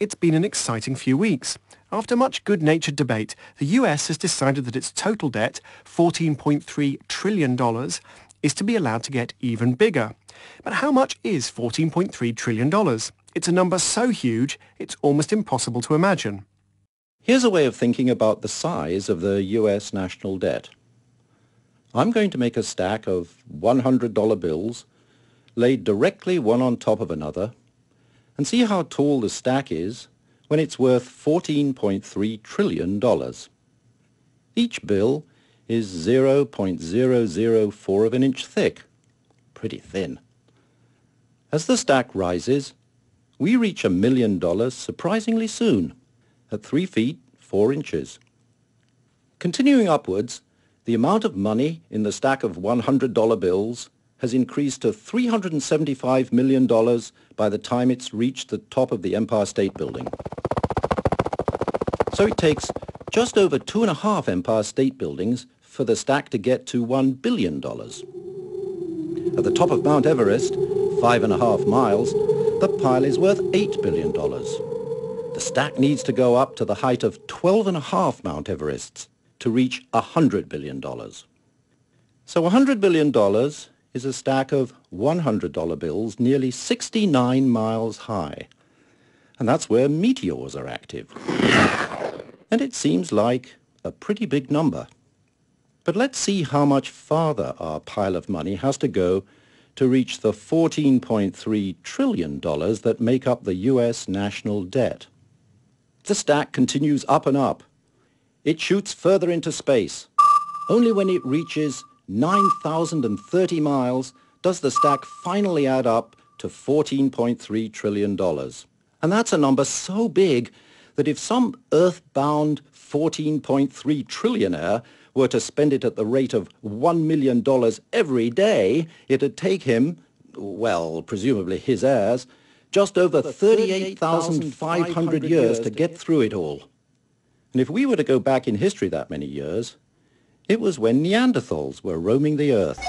It's been an exciting few weeks. After much good-natured debate, the US has decided that its total debt, $14.3 trillion, is to be allowed to get even bigger. But how much is $14.3 trillion? It's a number so huge, it's almost impossible to imagine. Here's a way of thinking about the size of the US national debt. I'm going to make a stack of $100 bills laid directly one on top of another and see how tall the stack is when it's worth $14.3 trillion. Each bill is 0.004 of an inch thick. Pretty thin. As the stack rises, we reach $1 million surprisingly soon, at 3 feet 4 inches. Continuing upwards, the amount of money in the stack of $100 bills has increased to $375 million by the time it's reached the top of the Empire State Building. So it takes just over 2.5 Empire State Buildings for the stack to get to $1 billion. At the top of Mount Everest, 5.5 miles, the pile is worth $8 billion. The stack needs to go up to the height of 12.5 Mount Everests to reach $100 billion. So $100 billion is a stack of $100 bills nearly 69 miles high. And that's where meteors are active. And it seems like a pretty big number. But let's see how much farther our pile of money has to go to reach the $14.3 trillion that make up the US national debt. The stack continues up and up. It shoots further into space. Only when it reaches 9,030 miles does the stack finally add up to $14.3 trillion. And that's a number so big that if some earthbound 14.3 trillionaire were to spend it at the rate of $1 million every day, it'd take him, well, presumably his heirs, just over 38,500 years to get through it all. And if we were to go back in history that many years, it was when Neanderthals were roaming the earth.